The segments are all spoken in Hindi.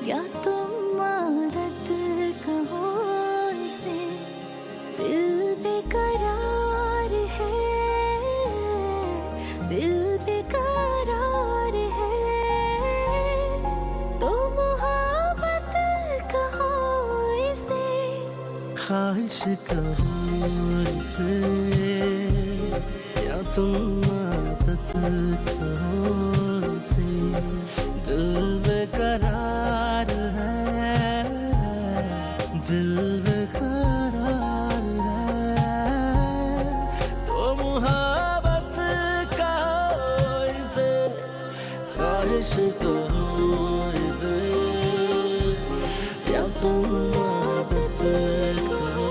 या तुम आदत कहो इसे, दिल बेकरार है, दिल बेकरार है, तो मोहब्बत कहो इसे, ख्वाहिश कहो इसे, या तुम आदत कहो इसे, दिल बेकरार है, दिल बेकरार है, तो मोहब्बत कहो इसे, ख्वाहिश कहो इसे, या तुम आदत कहो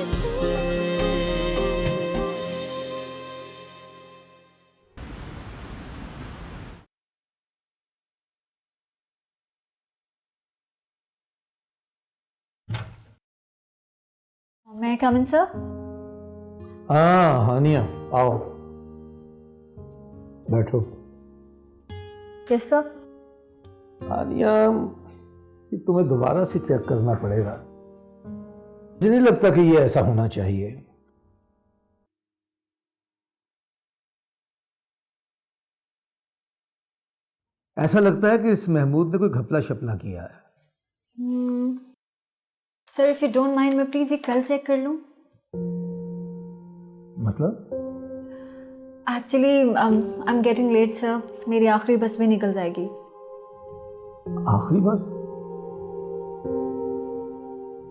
इसे। May I come in, sir? हाँ हानिया आओ बैठो। Yes, sir. हानिया ये तुम्हें दोबारा से चेक करना पड़ेगा, मुझे नहीं लगता कि ये ऐसा होना चाहिए। ऐसा लगता है कि इस महमूद ने कोई घपला शपला किया है। Sir, if you don't mind, मैं प्लीज ये कल चेक कर लूं? मतलब? Actually, I'm getting late, sir. मेरी आखिरी बस भी निकल जाएगी। आखिरी बस?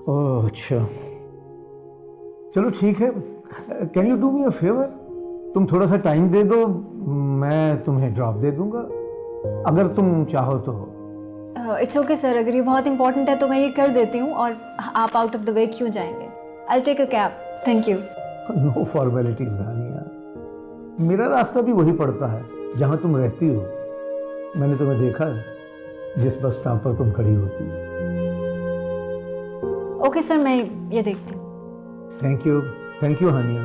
ओह अच्छा, चलो ठीक है। Can you do me a favour? तुम थोड़ा सा टाइम दे दो, मैं तुम्हें ड्रॉप दे दूंगा अगर तुम चाहो तो। इट्स ओके सर, अगर ये बहुत इंपॉर्टेंट है तो मैं ये कर देती हूँ, और आप आउट ऑफ द वे क्यों जाएंगे? I take a cab, thank you. No formalities Hania, मेरा रास्ता भी वही पड़ता है जहां तुम रहती हो। मैंने तुम्हें देखा है जिस बस स्टॉप पर तुम खड़ी होती हो। ओके सर, मैं ये देखती हूँ। Thank you Haniya.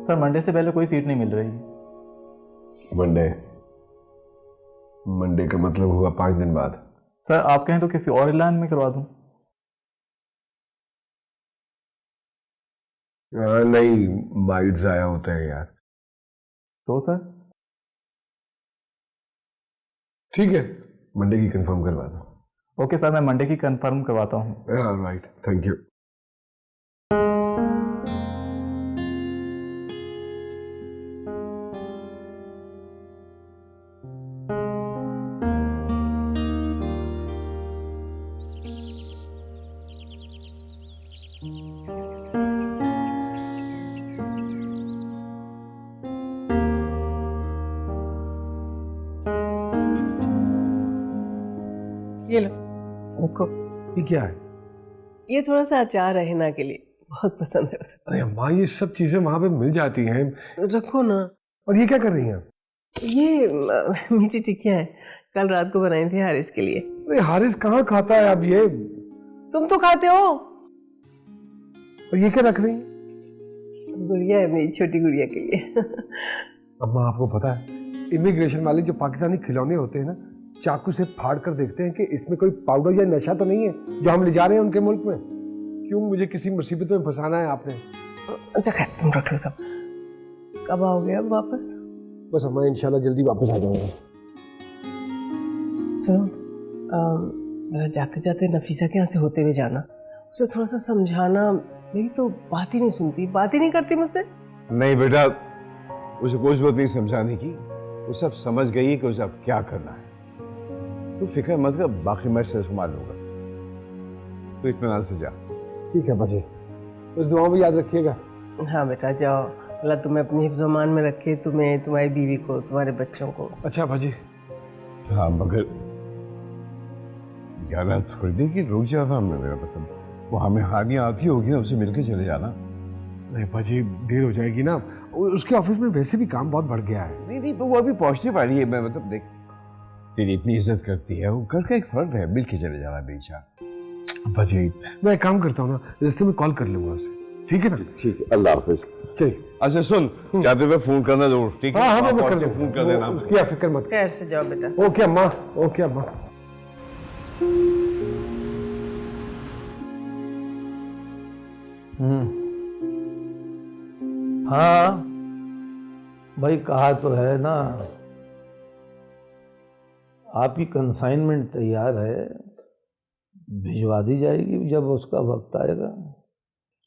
Sir Monday से पहले कोई सीट नहीं मिल रही। मंडे का मतलब हुआ 5 दिन बाद। सर आप कहें तो किसी और एयरलाइन में करवा दूं? नहीं, माइल्स आया होता है यार। तो सर ठीक है, मंडे की कंफर्म करवा दो। ओके सर, मैं मंडे की कंफर्म करवाता हूँ। Right, thank you. ये लो, रखो। ये क्या है? ये थोड़ा सा अचार है हिना के लिए, बहुत पसंद है उसे। अरे अम्मा, ये सब चीजें वहां पे मिल जाती हैं। रखो ना। और ये क्या कर रही हैं? ये मीठी टिक्कियाँ हैं, कल रात को बनाई थी हारिस के लिए। अरे हारिस कहाँ खाता है अब ये? तुम तो खाते हो। और ये क्या रख रही हैं? गुड़िया है मेरी, छोटी गुड़िया के लिए। अम्मा आपको पता है, इमिग्रेशन वाले जो पाकिस्तानी खिलौने होते हैं ना, चाकू से फाड़ कर देखते हैं कि इसमें कोई पाउडर या नशा तो नहीं है जो हम ले जा रहे हैं उनके मुल्क में। क्यों मुझे किसी मुसीबत में फंसाना है आपने? अच्छा खैर, तुम रख लो तब। कब आओगे अब वापस? बस अम्मा इंशाल्लाह जल्दी वापस आ जाऊंगा। सुनो, जरा जाते जाते नफीसा के यहाँ से होते हुए जाना, उसे थोड़ा सा समझाना। मेरी तो बात ही नहीं सुनती, बात ही नहीं करती मुझसे। नहीं बेटा, उसे कोई जरूरत नहीं समझाने की, वो सब समझ गई है कि उसे अब क्या करना है। तू फिक्र मत कर, बाकी मैं से संभाल लूंगा। तो इत्मीनान से जा। ठीक है बाजी, तो दुआओं भी याद रखिएगा। हाँ बेटा जाओ, अल्लाह तुम्हें अपनी हिफ्ज़-ओ-मान में रखे, तुम्हें, तुम्हारी बीवी को, तुम्हारे बच्चों को। अच्छा बाजी। हाँ मगर यार थोड़ी देर की रुक जाता, मेरा मतलब वो हमें हानिया आती होगी ना, उसे मिलके चले जाना। नहीं बाजी, देर हो जाएगी ना, उसके ऑफिस में वैसे भी काम बहुत बढ़ गया है। नहीं वो अभी पहुंचने वाली है। मैं मतलब देख तेरी इतनी इज्जत करती है, वो घर का एक फर्द है, मिल के चले जाना बेचा। अब्बा जी मैं एक काम करता हूँ ना, रास्ते में कॉल कर लूंगा उसे, ठीक है ना? ठीक है, अल्लाह हाफिज। चलिए। अच्छा सुन, जाते हुए फोन करना जरूर, ठीक है? हाँ मैं कर फोन कर देना। उसकी आप फिक्र मत। खैर से जाओ बेटा। ओके अम्मा, ओके अम्मा। हाँ भाई, कहा तो है ना, आपकी कंसाइनमेंट तैयार है, भिजवा दी जाएगी जब उसका वक्त आएगा।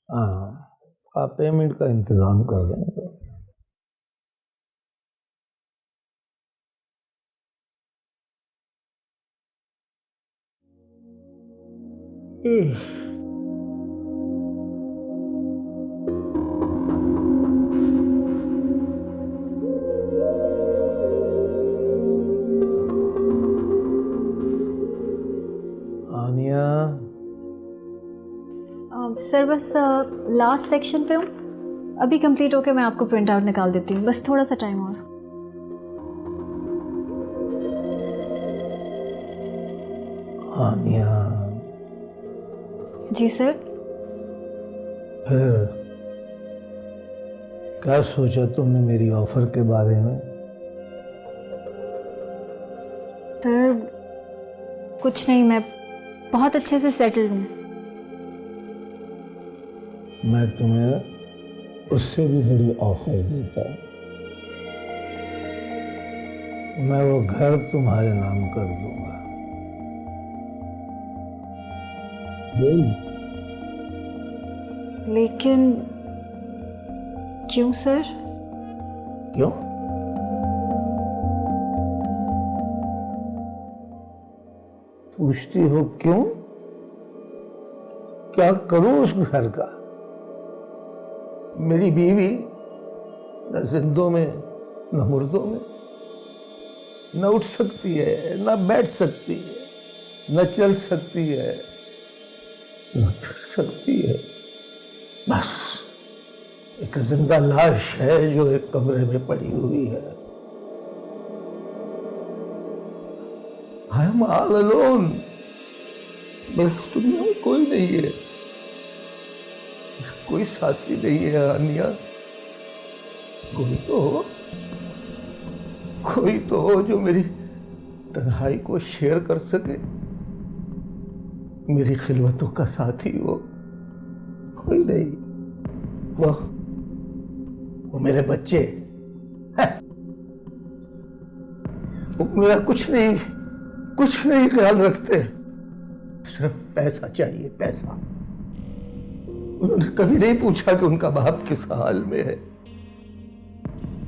हाँ, आप पेमेंट का इंतजाम कर देंगे। आनिया, सर बस लास्ट सेक्शन पे हूँ, अभी कंप्लीट होके मैं आपको प्रिंट आउट निकाल देती हूँ, बस थोड़ा सा टाइम और। आनिया। जी सर। फिर क्या सोचा तुमने मेरी ऑफर के बारे में? सर कुछ नहीं, मैं बहुत अच्छे से सेटल्ड हूँ। मैं तुम्हें उससे भी बड़ी ऑफर देता हूँ। मैं वो घर तुम्हारे नाम कर दूंगा। लेकिन क्यों सर? क्यों? पूछती हो क्यों? क्या करूं उस घर का? मेरी बीवी न जिंदों में न मुर्दों में, न उठ सकती है, न बैठ सकती है, न चल सकती है, न फिर सकती है। बस एक जिंदा लाश है जो एक कमरे में पड़ी हुई है। I am all alone. मेरे इस दुनिया में कोई नहीं है, कोई साथी नहीं है आनिया। कोई तो हो जो मेरी तन्हाई को शेयर कर सके, मेरी खिलवतों का साथी हो। कोई नहीं। वो मेरे बच्चे हैं। वो मेरा कुछ नहीं ख्याल रखते, सिर्फ पैसा चाहिए, पैसा। उन्होंने कभी नहीं पूछा कि उनका बाप किस हाल में है।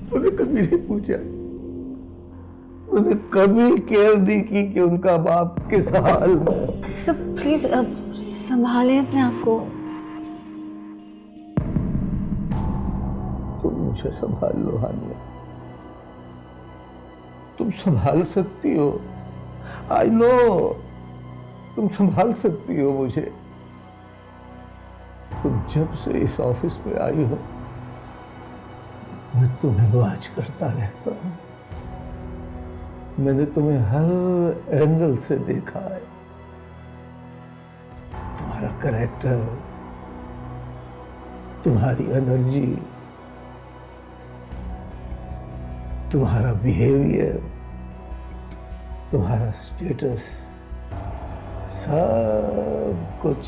उन्होंने कभी नहीं पूछा, उन्होंने कभी केयर नहीं की कि उनका बाप किस हाल में है। सब प्लीज संभालें अपने आप को। तुम मुझे संभाल लो हानिया, तुम संभाल सकती हो। आई नो तुम संभाल सकती हो मुझे। तुम जब से इस ऑफिस में आई हो, मैं तुम्हें वॉच करता रहता हूं। मैंने तुम्हें हर एंगल से देखा है। तुम्हारा कैरेक्टर, तुम्हारी एनर्जी, तुम्हारा बिहेवियर, तुम्हारा स्टेटस, सब कुछ।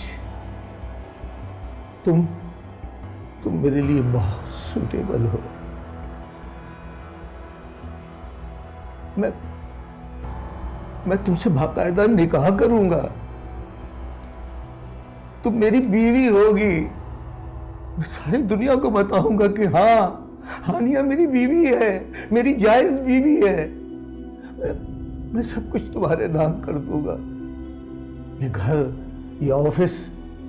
तुम मेरे लिए बहुत सूटेबल हो। मैं तुमसे बाकायदा निकाह करूंगा। तुम मेरी बीवी होगी। मैं सारी दुनिया को बताऊंगा कि हाँ, हानिया मेरी बीवी है, मेरी जायज बीवी है। मैं सब कुछ तुम्हारे नाम कर दूंगा। ये घर, ये ऑफिस,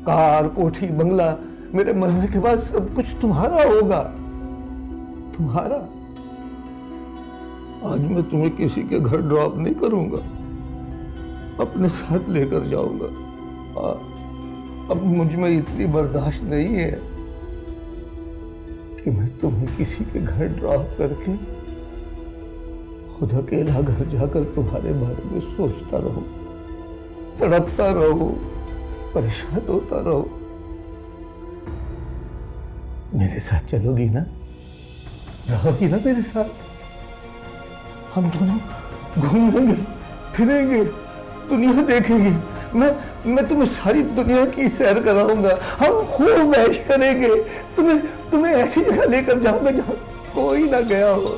कार, कोठी, बंगला, मेरे मरने के बाद सब कुछ तुम्हारा होगा, तुम्हारा। आज मैं तुम्हें किसी के घर ड्रॉप नहीं करूंगा, अपने साथ लेकर जाऊंगा। अब मुझ में इतनी बर्दाश्त नहीं है कि मैं तुम्हें किसी के घर ड्रॉप करके खुद अकेला घर जाकर तुम्हारे बारे में सोचता रहूं, तड़पता रहूं, परेशान होता रहूं। मेरे साथ चलोगी ना, रहोगी ना मेरे साथ? हम दोनों घूमेंगे फिरेंगे, दुनिया देखेंगे। मैं तुम्हें सारी दुनिया की सैर कराऊंगा, हम खूब ऐश करेंगे। तुम्हें ऐसी जगह लेकर जाऊंगा जहां कोई ना गया हो।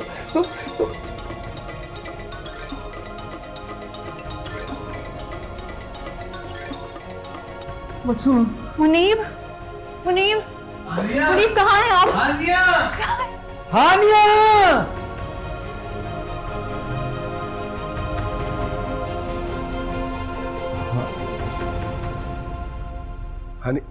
मत सुनो। मुनीब, मुनीब, मुनीब कहाँ हैं आप? हानिया! हानि,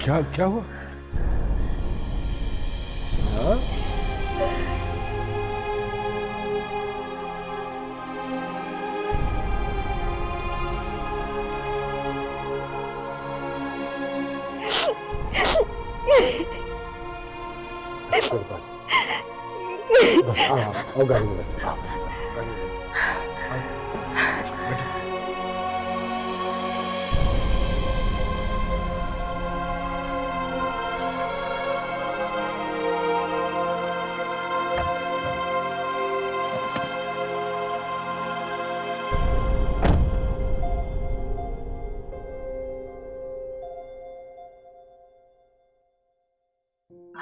क्या क्या हुआ? हाँ? बस आओ गाड़ी में बैठो, आओ, गाड़ी में बैठो, आओ, बैठो।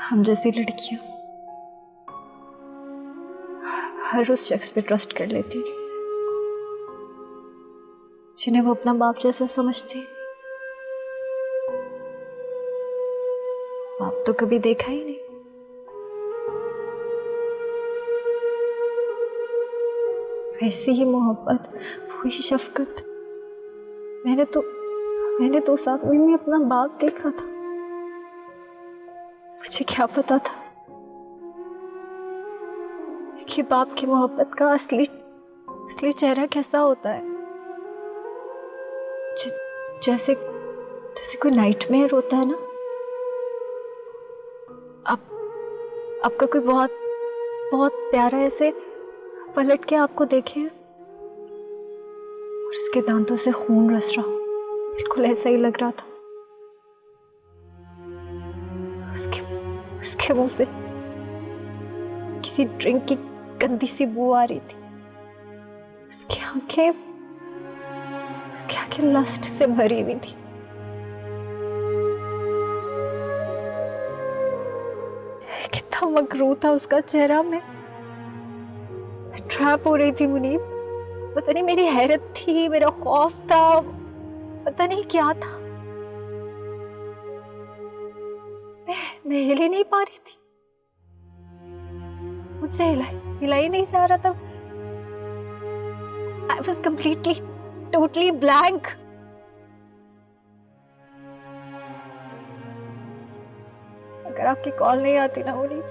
हम जैसी लड़कियां हर उस शख्स पे ट्रस्ट कर लेती जिन्हें वो अपना बाप जैसा समझती। बाप तो कभी देखा ही नहीं। वैसी ही मोहब्बत, वही शफकत। मैंने तो उस आदमी में अपना बाप देखा था। मुझे क्या पता था कि बाप की मोहब्बत का असली चेहरा कैसा होता है। जैसे कोई नाइटमेयर होता है ना। आपका कोई बहुत प्यारा ऐसे पलट के आपको देखे और उसके दांतों से खून रस रहा, बिल्कुल ऐसा ही लग रहा था। उसके मुंह से किसी ड्रिंक की गंदी सी बू आ रही थी। उसकी आंखें लस्ट से भरी हुई थी। कितना मकरूर था उसका चेहरा। मैं ट्रैप हो रही थी मुनीब। पता नहीं मेरी हैरत थी, मेरा खौफ था, पता नहीं क्या था। मैं हिल ही नहीं पा रही थी। मुझसे हिला ही नहीं जा रहा था। I was totally blank. अगर आपकी कॉल नहीं आती ना मुनीब,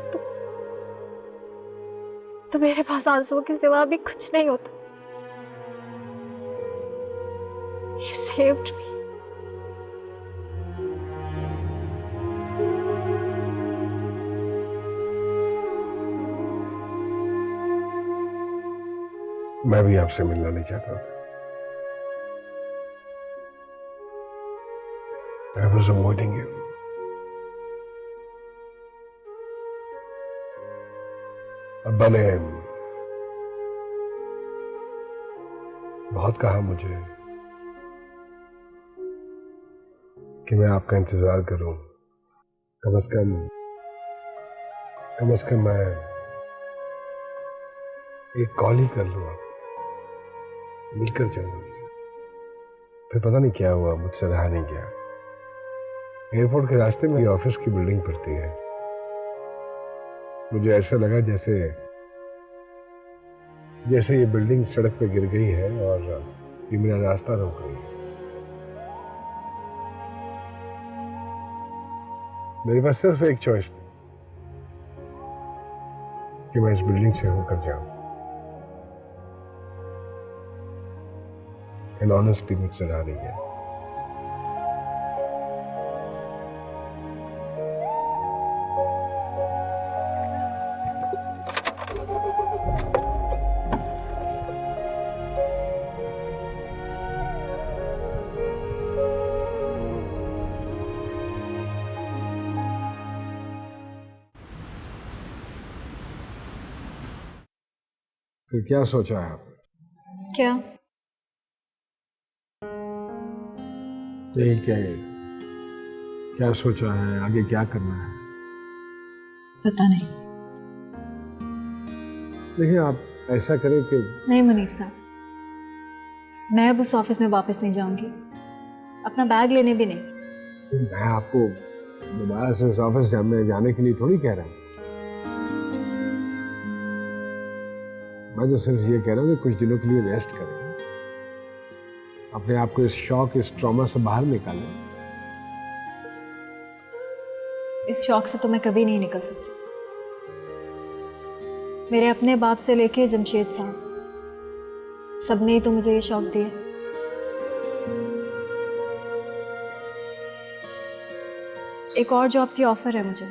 तो मेरे पास आंसुओं के सिवा भी कुछ नहीं होता। You saved me. मैं भी आपसे मिलना नहीं चाहता था। I was avoiding you. अब्बा ने बहुत कहा मुझे कि मैं आपका इंतजार करूं। कम से कम मैं एक कॉल ही कर लूं, मिलकर जाऊंगा उनसे। फिर पता नहीं क्या हुआ, मुझसे रहा नहीं गया। एयरपोर्ट के रास्ते में ऑफिस की बिल्डिंग पड़ती है। मुझे ऐसा लगा जैसे ये बिल्डिंग सड़क पे गिर गई है और ये मेरा रास्ता रोक रही है। मेरे पास सिर्फ एक चॉइस थी कि मैं इस बिल्डिंग से होकर जाऊं। एंड ऑनेस्टली मुझसे रहा नहीं गया। फिर क्या सोचा है आपने? क्या? यही क्या सोचा है, आगे क्या करना है? पता नहीं। देखिए आप ऐसा करें कि नहीं मुनीब साहब, मैं अब उस ऑफिस में वापस नहीं जाऊंगी, अपना बैग लेने भी नहीं। मैं आपको दोबारा से उस ऑफिस में जाने के लिए थोड़ी कह रहा हूँ। मैं तो सिर्फ ये कह रहा हूँ कि कुछ दिनों के लिए रेस्ट करें, अपने आप को इस शॉक, इस ट्रॉमा से बाहर निकालें। इस शौक से तो मैं कभी नहीं निकल सकती। मेरे अपने बाप से लेके जमशेद साहब, सबने ही तो मुझे ये शौक दिया। एक और जॉब की ऑफर है मुझे,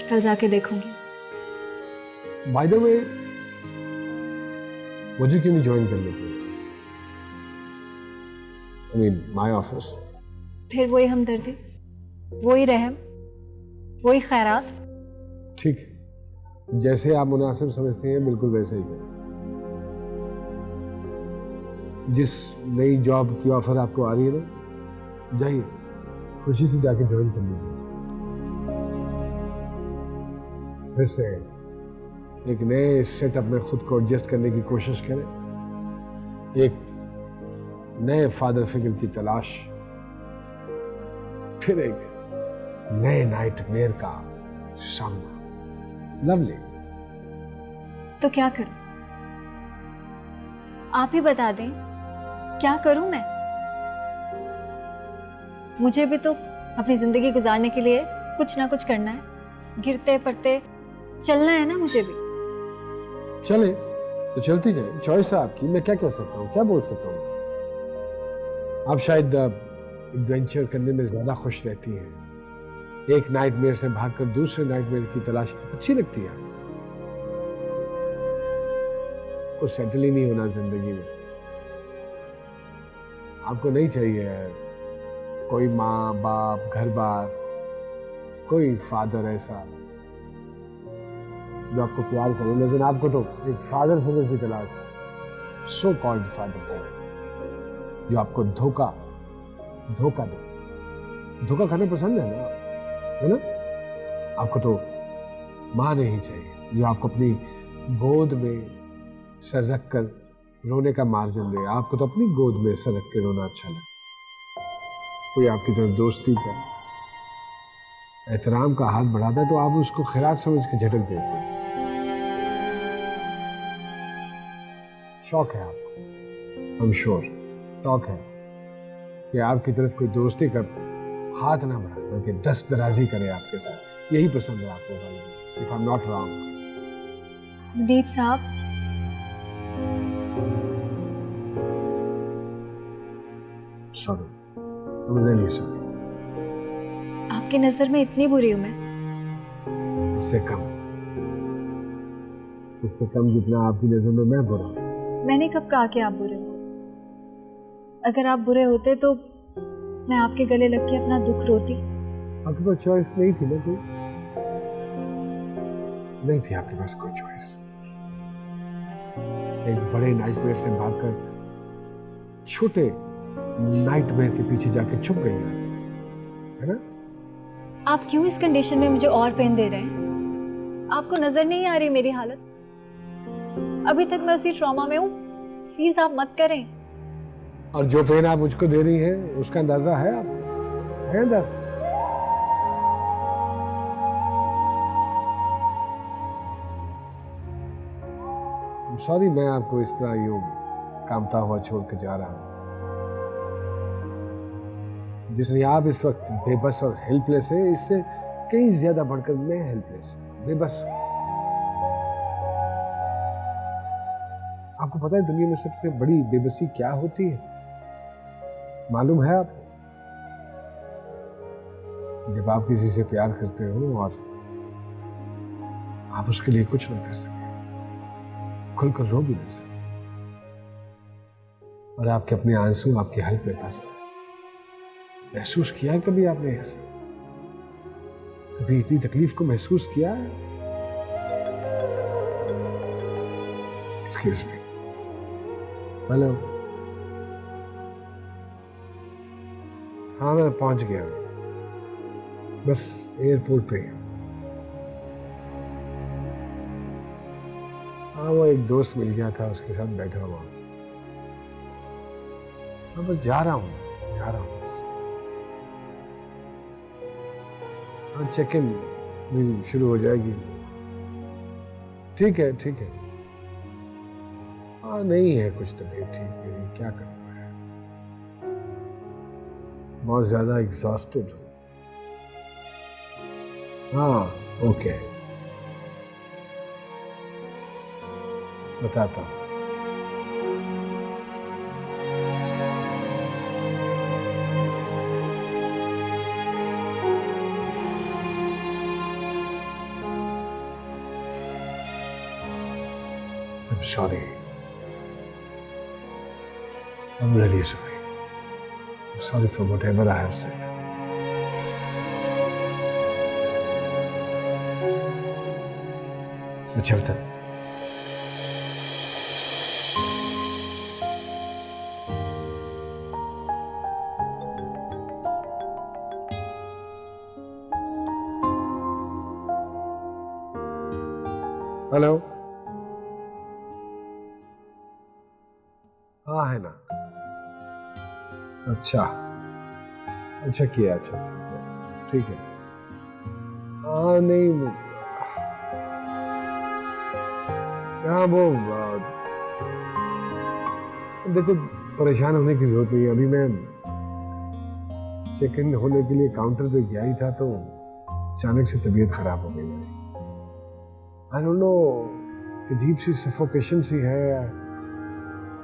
कल जाके देखूंगी। बाय द वे, मुझे क्यों नहीं ज्वाइन कर लेते? I mean my office. फिर वही हमदर्दी, वही रहम, वही खैरात। ठीक है, जैसे आप मुनासिब समझते हैं बिल्कुल वैसे ही करें। जिस नई जॉब की ऑफर आपको आ रही है ना, जाइए खुशी से जाके ज्वाइन कर लीजिए। फिर से एक नए सेटअप में खुद को एडजस्ट करने की कोशिश करें, एक नए फादर फिगर की तलाश, फिर एक नए नाइटमेयर का सामना। लवली। तो क्या करूं? आप ही बता दें, क्या करूं मैं? मुझे भी तो अपनी जिंदगी गुजारने के लिए कुछ ना कुछ करना है, गिरते पड़ते चलना है ना मुझे भी। चले तो चलती जाए, चॉइस है आपकी। मैं क्या कह सकता हूँ, क्या बोल सकता हूँ? आप शायद एडवेंचर करने में ज्यादा खुश रहती हैं, एक नाइटमेयर से भागकर दूसरे नाइटमेयर की तलाश अच्छी लगती है। आपको सेटल ही नहीं होना जिंदगी में, आपको नहीं चाहिए कोई माँ बाप, घर बार, कोई फादर ऐसा जो आपको प्यार करे, लेकिन आपको तो एक फादर फिगर की तलाश, सो कॉल्ड फादर फिगर, जो आपको धोखा दे। धोखा खाना पसंद है ना, है ना? आपको तो माँ नहीं चाहिए जो आपको अपनी गोद में सर रख कर रोने का मार्जिन दे। आपको तो अपनी गोद में सर रख के रोना अच्छा लगता। कोई आपकी तरफ दोस्ती का, एहतराम का हाथ बढ़ाता है तो आप उसको खैरात समझ के झटक देते हैं। शौक है आपको, आई एम श्योर शौक है कि आपकी तरफ कोई दोस्ती का हाथ ना बढ़ाए बल्कि दस्त दराजी करे आपके साथ। यही पसंद है आपको, if I am not wrong. Deep Sahab, sorry, really sorry. आपकी नजर में इतनी बुरी हूं मैं? इससे कम जितना आपकी नजर में मैं बुरा हूं। मैंने कब कहा कि आप बुरे हो? अगर आप बुरे होते तो मैं आपके गले लग के अपना दुख रोती। आपके पास चॉइस नहीं थी ना, कोई नहीं थी आपके पास कोई चॉइस। एक बड़े नाइटमेयर से भागकर छोटे नाइटमेयर के पीछे जाके छुप गई है ना? आप क्यों इस कंडीशन में मुझे और पेन दे रहे हैं? आपको नजर नहीं आ रही मेरी हालत? अभी तक मैं उसी ट्रॉमा में हूँ, प्लीज आप मत करें। और जो पेन आप मुझको दे रही हैं उसका अंदाजा है आपको? है अंदाजा? सॉरी, मैं आपको इस तरह यूं कामता हुआ छोड़ के जा रहा हूं। जितनी आप इस वक्त बेबस और हेल्पलेस है, इससे कहीं ज्यादा बढ़कर मैं हेल्पलेस, बेबस। आप आपको पता है दुनिया में सबसे बड़ी बेबसी क्या होती है? मालूम है आपको? जब आप किसी से प्यार करते हो और आप उसके लिए कुछ ना कर सके, खुलकर रो भी नहीं सके, और आपके अपने आंसू आपके हल्क में फंस जाए। महसूस किया है कभी आपने ऐसा? कभी इतनी तकलीफ को महसूस किया है? Excuse me. हेलो। हाँ मैं पहुंच गया हूँ, बस एयरपोर्ट पे हूँ। हाँ वो एक दोस्त मिल गया था, उसके साथ बैठा हुआ। मैं बस जा रहा हूँ हाँ चेक इन भी शुरू हो जाएगी। ठीक है हाँ नहीं है कुछ तबीयत ठीक मेरी, क्या करूँगा, बहुत ज़्यादा एग्जॉस्टेड हूँ। हाँ ओके बताता हूँ। I'm sorry. I'm really sorry. I'm sorry for whatever I have said. मैं चलता हूँ। हेलो। हाँ है ना। अच्छा किया, अच्छा ठीक है। हाँ नहीं हाँ वो देखो परेशान होने की जरूरत नहीं है। अभी मैं चेक इन होने के लिए काउंटर पे गया ही था तो अचानक से तबीयत खराब हो गई मेरी। आई डोंट नो, अजीब सी सफोकेशन सी है।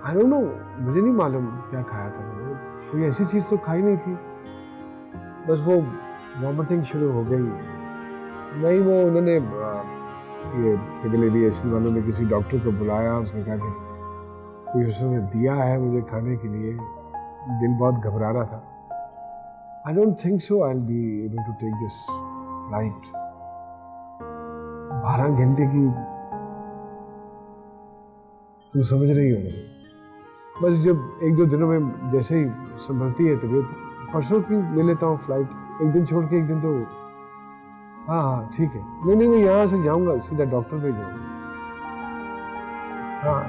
आई डोंट नो, मुझे नहीं मालूम क्या खाया था मैंने, कोई ऐसी चीज़ तो खाई नहीं थी, बस वो वॉमिटिंग शुरू हो गई। नहीं वो उन्होंने ये टेबल एविएशन वालों ने किसी डॉक्टर को बुलाया, उसने कहा कि कोई उसने दिया है मुझे खाने के लिए। दिल बहुत घबरा रहा था। I don't think so I will be able to take this flight. 12 घंटे की, तुम समझ रही हो ना। बस जब 1-2 दिनों में जैसे ही संभलती है तबीयत, परसों की ले लेता हूँ फ्लाइट, एक दिन छोड़ के एक दिन तो। हाँ ठीक है। नहीं मैं यहाँ से जाऊँगा सीधा डॉक्टर पे जाऊँगा। हाँ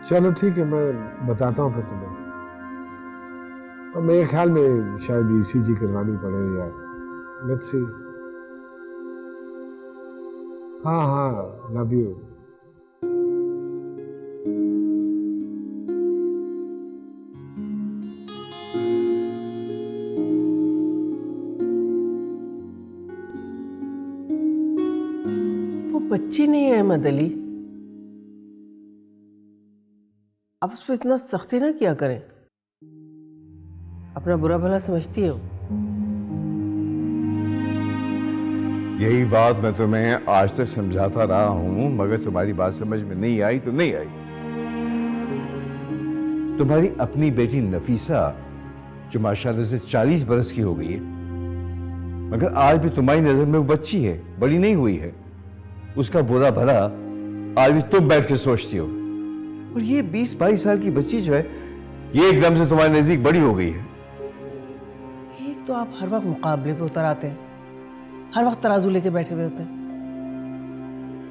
चलो ठीक है, मैं बताता हूँ फिर तुम्हें। और मेरे ख्याल में शायद ECG करवानी पड़े या लेट्स सी। हाँ लव यू। वो बच्ची नहीं है अहमद अली, आप उस पर इतना सख्ती ना किया करें। अपना बुरा भला समझती हो। यही बात मैं तुम्हें आज तक समझाता रहा हूं, मगर तुम्हारी बात समझ में नहीं आई तो नहीं आई। तुम्हारी अपनी बेटी नफीसा जो माशाल्लाह से 40 बरस की हो गई है, मगर आज भी तुम्हारी नजर में वो बच्ची है, बड़ी नहीं हुई है। उसका बुरा भला आज भी तुम बैठ के सोचती हो, और ये 20-22 साल की बच्ची जो है ये एकदम से तुम्हारे नजदीक बड़ी हो गई है। एक तो आप हर वक्त मुकाबले पे उतर आते हैं, हर वक्त तराजू लेके बैठे हुए होते हैं।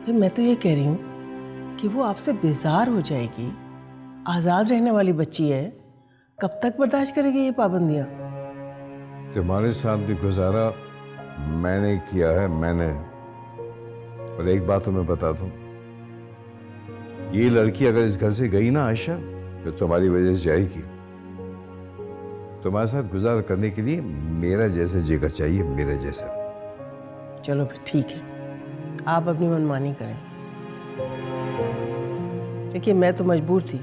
फिर मैं तो ये कह रही हूँ कि वो आपसे बेजार हो जाएगी, आज़ाद रहने वाली बच्ची है, कब तक बर्दाश्त करेगी ये पाबंदियाँ? तुम्हारे साथ भी गुजारा मैंने किया है, मैंने। और एक बात तुम्हें बता दूं, ये लड़की अगर इस घर से गई ना आयशा, तो तुम्हारी वजह से जाएगी। तुम्हारे साथ गुजारा करने के लिए मेरा जैसा जिगर चाहिए, मेरा जैसा। चलो फिर ठीक है, आप अपनी मनमानी करें। देखिए, मैं तो मजबूर थी,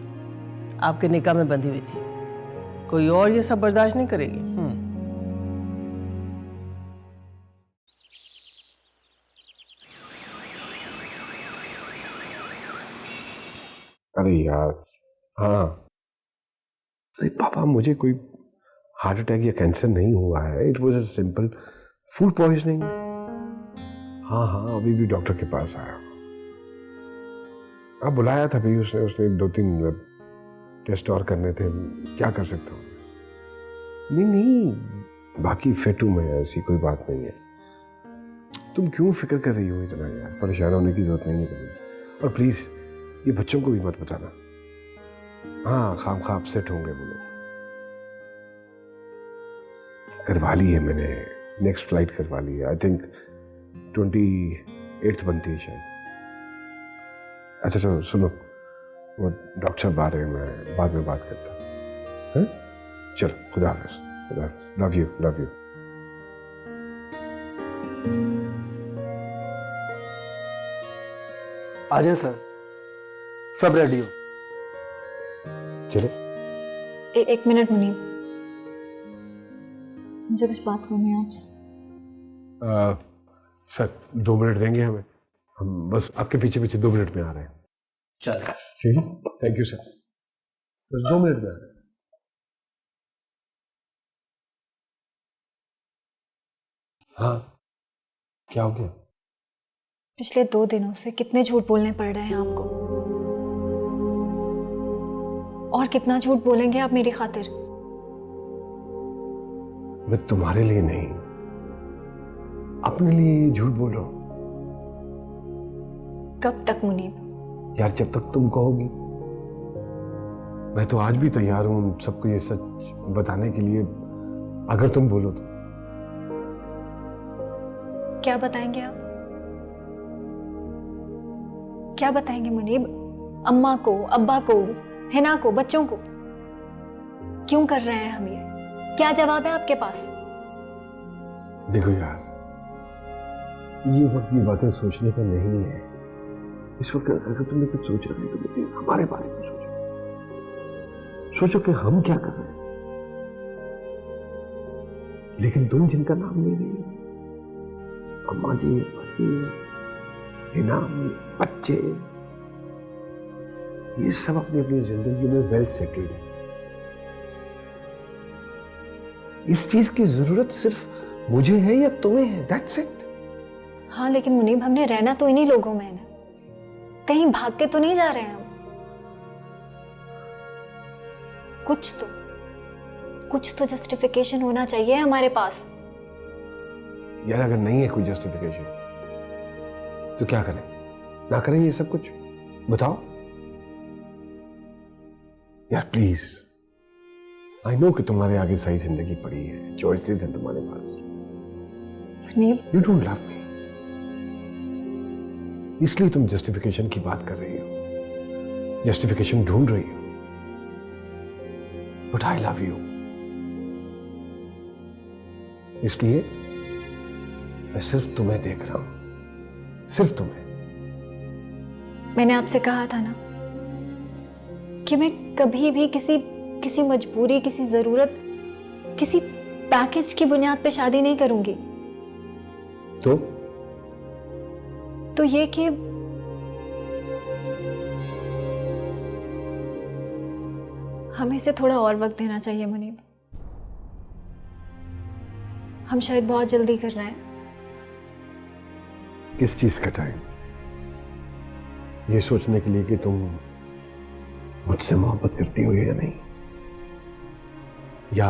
आपके निकाह में बंधी हुई थी। कोई और ये सब बर्दाश्त नहीं करेगी। अरे यार, हाँ, अरे पापा, मुझे कोई हार्ट अटैक या कैंसर नहीं हुआ है। It was a simple food poisoning. हाँ हाँ, अभी भी डॉक्टर के पास आया। अब बुलाया था भाई उसने 2-3 टेस्ट और करने थे। क्या कर सकता हूँ? नहीं, बाकी फिट हूँ मैं, ऐसी कोई बात नहीं है। तुम क्यों फिक्र कर रही हो इतना यार? परेशान होने की जरूरत नहीं है तुम्हें। और प्लीज ये बच्चों को भी मत बताना। हाँ, खामखा अपसेट होंगे वो लोग। करवा ली है मैंने, नेक्स्ट फ्लाइट करवा ली है। आई थिंक 28th बनती है शायद। अच्छा चलो सुनो, वो डॉक्टर साहब आ रहे हैं, मैं बाद में बात करता हूँ। चलो, खुदा हाफिज़। खुदा हाफिज़। Love you, love you. आ जाए सर, सब रेडी हो। चलो। एक मिनट मुनीब, मुझे कुछ बात करनी है आपसे। सर 2 मिनट देंगे हमें? हम बस आपके पीछे पीछे 2 मिनट में आ रहे हैं। चलो ठीक है, थैंक यू सर। बस 2 मिनट में आ रहे हैं। हाँ, क्या हो गया? पिछले 2 दिनों से कितने झूठ बोलने पड़ रहे हैं आपको, और कितना झूठ बोलेंगे आप मेरी खातिर? मैं तुम्हारे लिए नहीं, अपने लिए झूठ बोल रहा हूं। कब तक मुनीब? यार, जब तक तुम कहोगी। मैं तो आज भी तैयार हूं सबको ये सच बताने के लिए, अगर तुम बोलो तो। क्या बताएंगे आप? क्या बताएंगे मुनीब? अम्मा को, अब्बा को, हिना को, बच्चों को? क्यों कर रहे हैं हम ये? क्या जवाब है आपके पास? देखो यार, ये वक्त ये बातें सोचने का नहीं है। इस वक्त अगर तुमने कुछ सोच रहे हो तो हमारे बारे में सोचो कि हम क्या कर रहे हैं। लेकिन तुम जिनका नाम ले रही हो, अम्मा जी, हिना, बच्चे, ये सब अपनी अपनी जिंदगी में वेल सेटल्ड है। इस चीज की जरूरत सिर्फ मुझे है या तुम्हें है, दैट्स इट। हाँ, लेकिन मुनीब, हमने रहना तो इन्हीं लोगों में है ना, कहीं भाग के तो नहीं जा रहे हैं हम। कुछ तो जस्टिफिकेशन होना चाहिए हमारे पास। यार, अगर नहीं है कोई जस्टिफिकेशन तो क्या करें? ना करें ये सब कुछ? बताओ यार, प्लीज। आई नो कि तुम्हारे आगे सही जिंदगी पड़ी है, चॉइसेस हैं तुम्हारे पास। Muneeb, you don't love me, इसलिए तुम जस्टिफिकेशन की बात कर रही हो, जस्टिफिकेशन ढूंढ रही हो। बट आई लव यू, इसलिए मैं सिर्फ तुम्हें देख रहा हूं, सिर्फ तुम्हें। मैंने आपसे कहा था ना कि मैं कभी भी किसी मजबूरी, किसी जरूरत, किसी पैकेज की बुनियाद पे शादी नहीं करूंगी। तो ये कि हमें इसे थोड़ा और वक्त देना चाहिए मुनीब। हम शायद बहुत जल्दी कर रहे हैं। किस चीज का टाइम? ये सोचने के लिए कि तुम मुझसे मोहब्बत करती हो या नहीं, या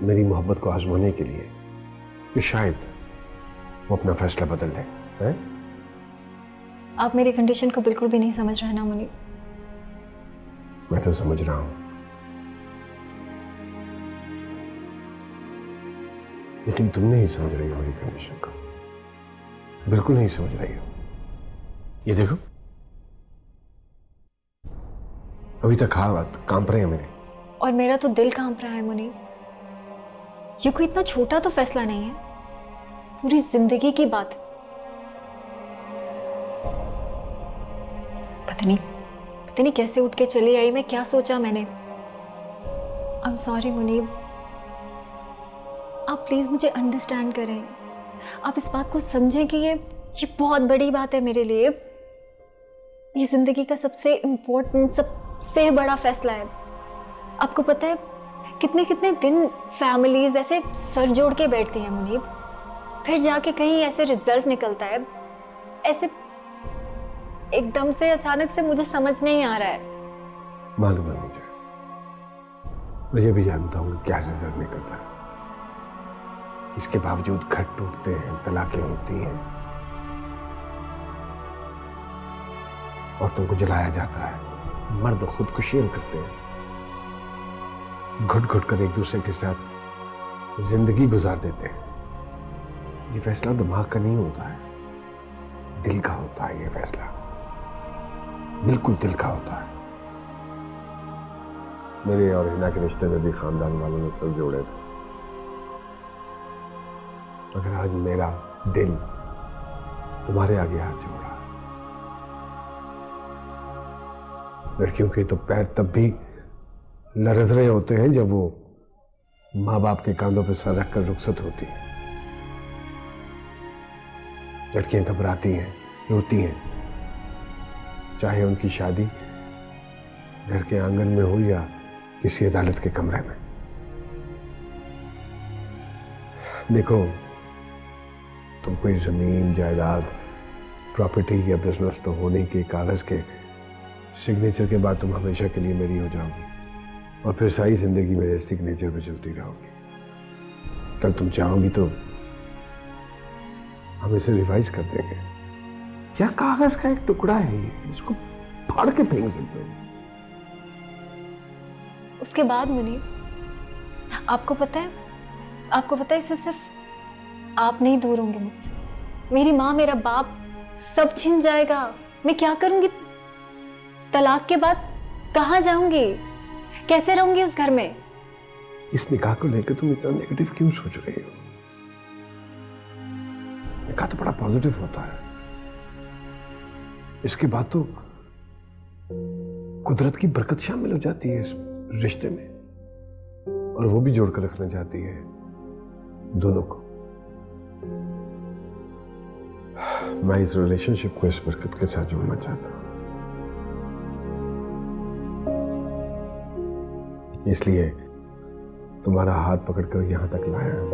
मेरी मोहब्बत को आजमाने के लिए कि शायद वो अपना फैसला बदल ले, हैं? आप मेरी कंडीशन को बिल्कुल भी नहीं समझ रहे ना मुनीब। मैं तो समझ रहा हूं, लेकिन तुम नहीं समझ रही हो मेरी कंडीशन को, बिल्कुल नहीं समझ रही हो। ये देखो, अभी तक हाथ कांप रहे हैं मेरे। और मेरा तो दिल कांप रहा है मुनीब। ये कोई इतना छोटा तो फैसला नहीं है, पूरी जिंदगी की बात। पता नहीं कैसे उठ के चली आई मैं, क्या सोचा मैंने। आई एम सॉरी मुनीब, आप प्लीज मुझे अंडरस्टैंड करें। आप इस बात को समझें कि ये बहुत बड़ी बात है मेरे लिए। ये जिंदगी का सबसे इम्पोर्टेंट, सबसे बड़ा फैसला है। आपको पता है कितने कितने दिन फैमिलीज ऐसे सर जोड़ के बैठती हैं मुनीब, फिर जाके कहीं ऐसे रिजल्ट निकलता है, ऐसे एकदम से अचानक से। मुझे समझ नहीं आ रहा है। मालूम है मुझे भी जानता हूँ कि क्या रिजल्ट निकलता है। इसके बावजूद घर टूटते हैं, तलाकें होती हैं और तुमको जलाया जाता है। मर्द खुदकुशियां करते हैं, घुट घुट कर एक दूसरे के साथ जिंदगी गुजार देते हैं। ये फैसला दिमाग का नहीं होता है, दिल का होता है। ये फैसला बिल्कुल दिल का होता है। मेरे और हिना के रिश्ते में भी खानदान वालों ने सर जोड़े थे, मगर आज मेरा दिल तुम्हारे आगे हाथ जोड़ा। लड़कियों के तो पैर तब भी लरज रहे होते हैं जब वो माँ बाप के कांधों पर सर रखकर रुखसत होती है। लड़कियां घबराती हैं, रोती हैं, चाहे उनकी शादी घर के आंगन में हो या किसी अदालत के कमरे में। देखो, तुम कोई जमीन जायदाद प्रॉपर्टी या बिजनेस तो होने के कागज के सिग्नेचर के बाद तुम हमेशा के लिए मेरी हो जाओगी और फिर सारी जिंदगी मेरे सिग्नेचर पे चलती रहोगी। कल तुम चाहोगी तो हम इसे रिवाइज कर देंगे। क्या कागज का एक टुकड़ा है ये, इसको फाड़ के फेंक सकते हैं। उसके बाद मुनीब, आपको पता है इससे सिर्फ आप नहीं दूर होंगे मुझसे। मेरी माँ, मेरा बाप, सब छिन जाएगा। मैं क्या करूंगी? तलाक के बाद कहाँ जाऊंगी? कैसे रहूंगी उस घर में? इस निकाह को लेकर तुम इतना नेगेटिव क्यों सोच रही हो? निकाह तो बड़ा पॉजिटिव होता है। इसके बाद तो कुदरत की बरकत शामिल हो जाती है इस रिश्ते में, और वो भी जोड़कर रखना चाहती है दोनों को। मैं इस रिलेशनशिप को इस बरकत के साथ जोड़ना चाहता हूं, इसलिए तुम्हारा हाथ पकड़कर यहां तक लाया हूं।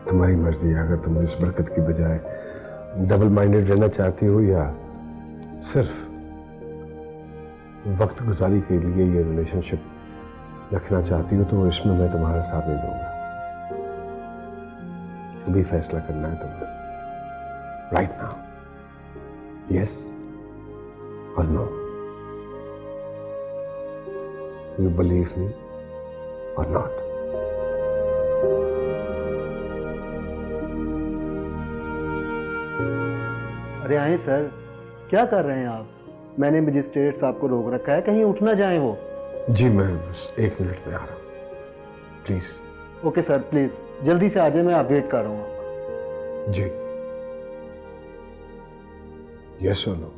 तुम्हारी मर्जी है, अगर तुम इस बरकत की बजाय डबल माइंडेड रहना चाहती हो या सिर्फ वक्त गुजारी के लिए ये रिलेशनशिप रखना चाहती हो, तो इसमें मैं तुम्हारा साथ नहीं दूंगा। अभी फैसला करना है तुम्हें, राइट नाउ, यस और नो। यू बिलीव मी और नॉट। अरे आए सर, क्या कर रहे हैं आप? मैंने मजिस्ट्रेट साहब को रोक रखा है, कहीं उठ ना जाए वो। जी मैं बस 1 मिनट में आ रहा हूँ, प्लीज। ओके सर, प्लीज जल्दी से आ जाए, मैं आप वेट कर रहा हूँ। जी, यस और नो।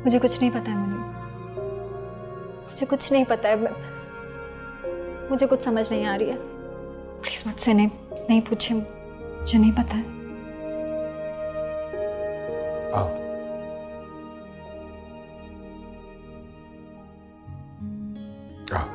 मुझे कुछ नहीं पता है मुनीब, मुझे कुछ नहीं पता है। मुझे कुछ समझ नहीं आ रही है। प्लीज मुझसे नहीं पूछे, मुझे नहीं पता है। आओ। आओ।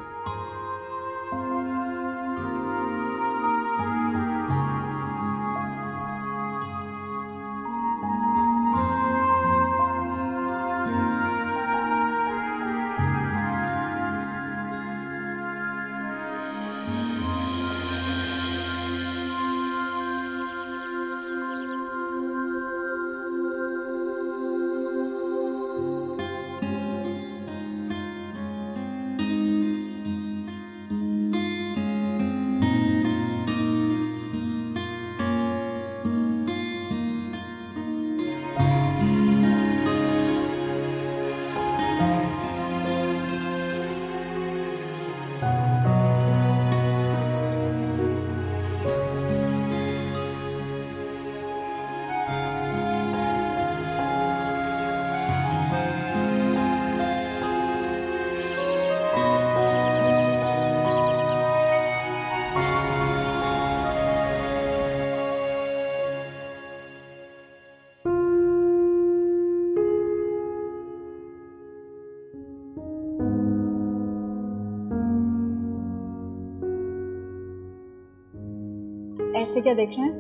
ऐसे क्या देख रहे हैं?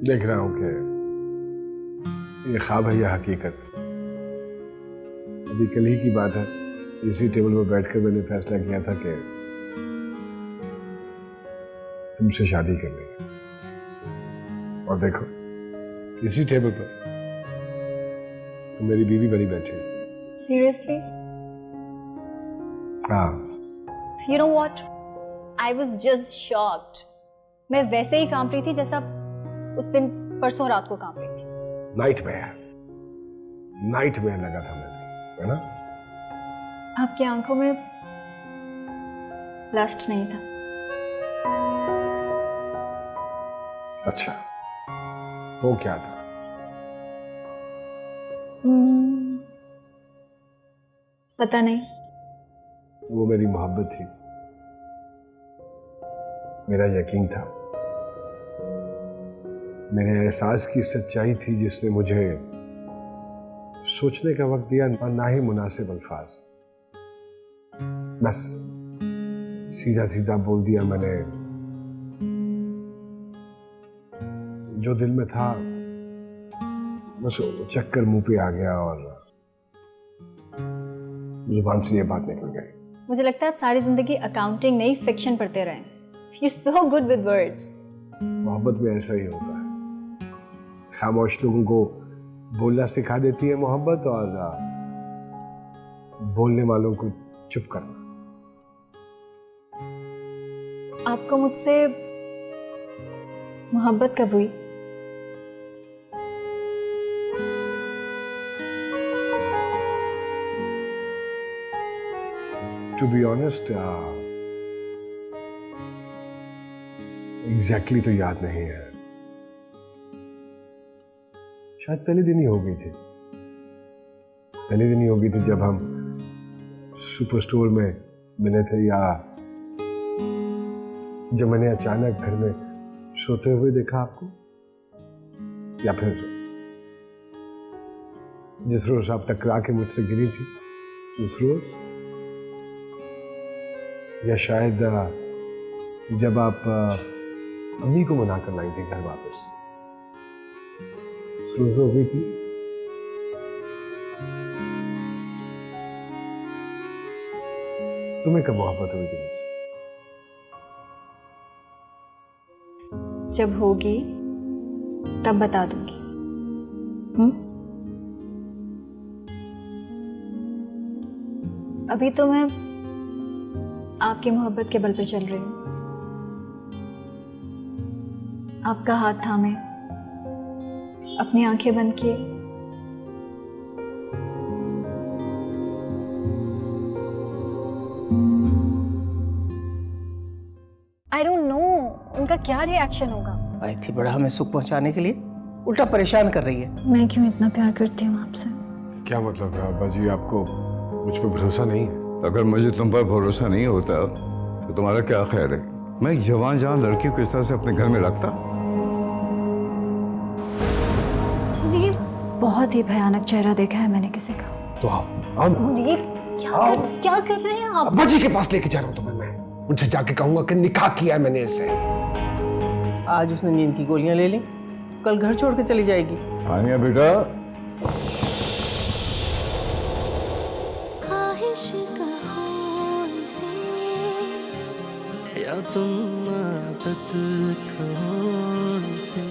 देख रहा हूं कि ये ख्वाब है या हकीकत। अभी कल ही की बात है, इसी टेबल पर बैठकर मैंने फैसला किया था कि तुमसे शादी करनी है, और देखो इसी टेबल पर तुम मेरी बीवी बनी बैठी। सीरियसली? हाँ। You know what? I was just shocked. मैं वैसे ही कांप रही थी जैसा उस दिन परसों रात को कांप रही थी। नाइट में लगा था मैंने, है ना? आपकी आंखों में लस्ट नहीं था। अच्छा, तो क्या था? पता नहीं। वो मेरी मोहब्बत थी, मेरा यकीन था, मेरे एहसास की सच्चाई थी जिसने मुझे सोचने का वक्त दिया और ना ही मुनासिब अल्फाज। बस सीधा सीधा बोल दिया मैंने जो दिल में था, बस चक्कर मुंह पे आ गया और जुबान से ये बात निकल गई। मुझे लगता है आप सारी जिंदगी अकाउंटिंग नहीं फिक्शन पढ़ते रहे। You're so good with words. मोहब्बत में ऐसा ही होता है, खामोश लोगों को बोलना सिखा देती है मोहब्बत, और बोलने वालों को चुप करना। आपको मुझसे मोहब्बत कब हुई? टू बी ऑनेस्ट, एग्जैक्टली तो याद नहीं है, शायद पहले दिन ही हो गई थी। पहले दिन ही हो गई थी जब हम सुपर स्टोर में मिले थे, या जब मैंने अचानक घर में सोते हुए देखा आपको, या फिर जिस रोज आप टकरा के मुझसे गिरी थी उस रोज, या शायद जब आप अम्मी को मना कर लाई थी घर वापस, उस रोज हो गई थी। तुम्हें कब मोहब्बत हुई थी मुझसे? जब होगी तब बता दूंगी। अभी तो मैं आपकी मोहब्बत के बल पे चल रही हूं, आपका हाथ थामे, अपनी आंखें बंद किए। आई डोंट नो उनका क्या रिएक्शन होगा। आई थी बड़ा हमें सुख पहुंचाने के लिए, उल्टा परेशान कर रही है। मैं क्यों इतना प्यार करती हूँ आपसे? क्या मतलब है अब्बा जी, आपको मुझ पर भरोसा नहीं है? अगर मुझे तुम पर भरोसा नहीं होता तो तुम्हारा क्या ख्याल है मैं एक जवान जहां लड़की को इस तरह से अपने घर में रखता? मुनीर, बहुत ही भयानक चेहरा देखा है मैंने किसी का। तो आओ ना। मुनीर, क्या कर रहे हैं आप? अब्बा जी के पास लेके जा रहा हूँ तुम्हें मैं, उनसे जाके कहूंगा कि निकाह किया है मैंने इससे। आज उसने नींद की गोलियां ले ली, कल घर छोड़ के चली जाएगी। आनिया बेटा, ख्वाहिश कहो इसे या तुम आदत कहो इसे।